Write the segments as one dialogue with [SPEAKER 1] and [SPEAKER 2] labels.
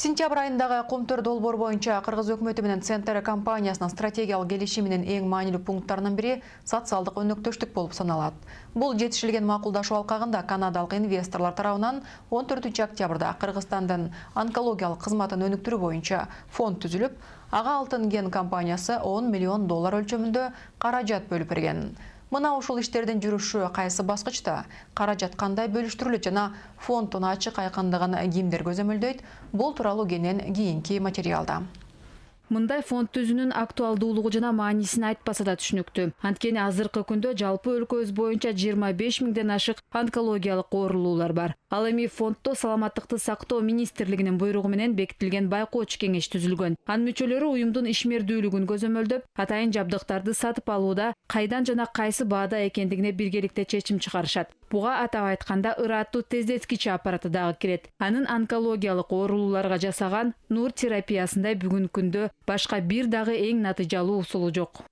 [SPEAKER 1] Сентябрь айындагы Комтөр долбоор боюнча Кыргыз өкмөтү менен Центр компаниясынын стратегиялык келишиминин эң маанилүү пункттарынын бири социалдык өнөктөштүк болуп саналат. Бул жетишилген макулдашуу алкагында канадалык инвесторлор тарабынан 14 октябрда Кыргызстандын онкологиялык кызматын өнүктүрүү боюнча фонд түзүлүп, ага Алтын ген компаниясы $10 миллион өлчөмүндө каражат бөлүп берген. Мына ушул иштердин жүрүшү кайсы баскычта, каражат кандай бөлүштүрүлөт жана фонддун ачык айкындыгын кимдер көзөмөлдөйт? Бул тууралуу кенен кийинки материалда.
[SPEAKER 2] Мындай фонд түзүүнүн актуалдуулугу жана маанисин айтпаса да түшүнүктүү. Анткени азыркы күндө жалпы өлкөбүз боюнча 25 миңден ашык онкологиялык оорулуулар бар. Ал эми фонддо саламаттыкты сактоо министрлигинин буйругу менен бекитилген байкоочу кеңеш түзүлгөн. Анын мүчөлөрү уюмдун ишмердүүлүгүн көзөмөлдөп, атайын жабдыктарды сатып алууда кайдан жана кайсы баада экендигине биргеликте чечим чыгарышат. Буга атап айтканда ыраттуу тездеткич аппараты дагы кирет. Анын онкологиялык оорулууларга жасаган нур терапиясындай бүгүнкү күндө башка бир дагы эң натыйжалуу усулу жок.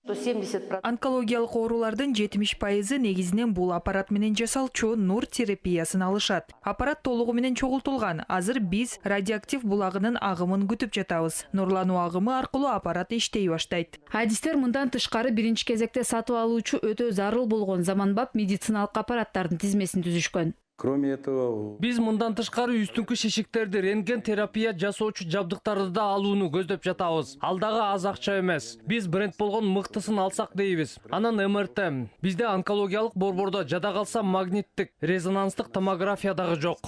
[SPEAKER 3] Онкологиялык оорулардын 70% негизинен бул аппарат менен жасалчу нур терапиясын алышат. Аппарат толугу менен чогултулган. Азыр биз радиоактив булагынын агымын күтүп жатабыз. Нурлануу агымы аркылуу аппарат иштей баштайт.
[SPEAKER 2] Адистер мындан тышкары биринчи кезекте сатып алуучу өтө зарыл болгон заманбап медициналык аппараттардын тизмесин түзүшкөн.
[SPEAKER 4] Кроме этого,
[SPEAKER 5] биз мындан тышкары үстүңкү шишиктерди, рентген терапия жасоочу жабдыктарды да алууну көздөп жатабыз. Ал дагы аз акча эмес. Биз бренд болгон мыктысын алсак дейбиз. Анан МРТ. Бизде онкологиялык борбордо жада калса магниттик, резонанстык томография дагы жок.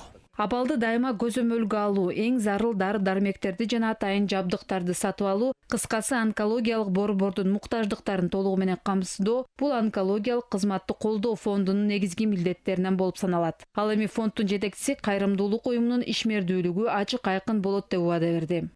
[SPEAKER 2] Абалды дайыма көзөмөлгө алуу, эң зарыл дары-дармектерди жана атайын жабдыктарды сатып алуу, кыскасы онкологиялык борбордун муктаждыктарын толугу менен камсыздоо бул онкологиялык кызматты колдоо фондунун негизги милдеттеринен болуп саналат. Ал эми фонддун жетекчиси кайрымдуулук уюмунун ишмердүүлүгү ачык айкын болот деп убада берди.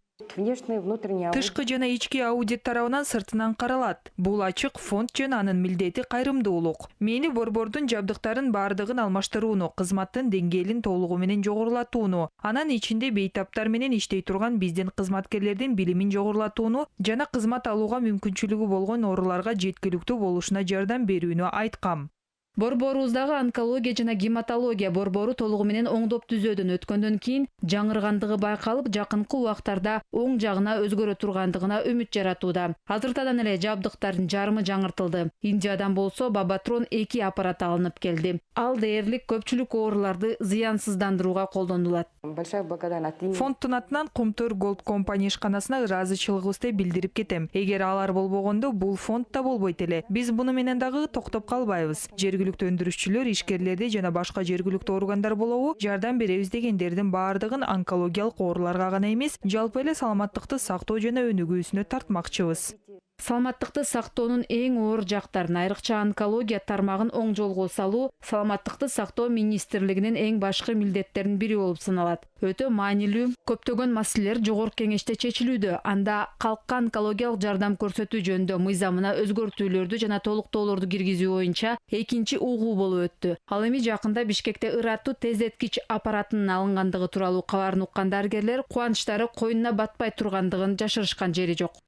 [SPEAKER 3] Тышкы жана ички аудит тарабынан сыртынан каралат. Бул ачык фонд жана анын милдети кайрымдуулук. Мени борбордун жабдыктарын бардыгын алмаштырууну, кызматтын деңгээлин толугу менен жогорулатууну, анан ичинде бейтаптар менен иштей турган биздин кызматкерлердин билимин жогорулатууну жана кызмат алууга мүмкүнчүлүгү болгон ооруларга жеткиликтүү болушуна жардам берүүнү айткам.
[SPEAKER 2] Борборубуздагы онкология жана гематология борбору толугу менен оңдоп түзөөдөн өткөндөн кийин жаңыргандыгы байкалып, жакынкы убактарда оң жагына өзгөрө тургандыгына үмүт жаратууда. Азыртадан эле жабдыктардын жарымы жаңыртылды. Индиядан болсо Бабатрон 2 аппарат алынып келди. Ал дээрлик көпчүлүк ооруларды зыянсыздандырууга колдонулат.
[SPEAKER 3] Фонддун атынан Комтөр Голд компания ишканасына ыраазычылыгыбызды билдирип кетем. Эгер алар болбогондо бул фонд да болбойт эле. Биз буну менен дагы токтоп калбайбыз. Жергиликтүү өндүрүшчүлөр, ишкерлерди жана башка жергиликтүү органдар болобу жардам беребиз дегендердин баардыгын онкологиялык ооруларга гана эмес, жалпы эле саламаттыкты сактоо жана өнүгүүсүнө тартмакчыбыз.
[SPEAKER 2] Саламаттыкты сактоонун эң оор жактарын, айрыкча онкология тармагын оң жолго салуу саламаттыкты сактоо министрлигинин эң башкы милдеттеринин бири болуп саналат. Өтө маанилүү, көптөгөн маселелер жогорку кеңеште чечилүүдө. Анда калкка онкологиялык жардам көрсөтүү жөнүндө мыйзамына өзгөртүүлөрдү жана толуктоолорду киргизүү боюнча экинчи угуу болуп өттү. Ал эми жакында Бишкекте ыраттуу тездеткич аппаратынын алынгандыгы тууралуу кабарын уккан дарыгерлер кубанычтары койнуна батпай тургандыгын жашырышкан жери жок.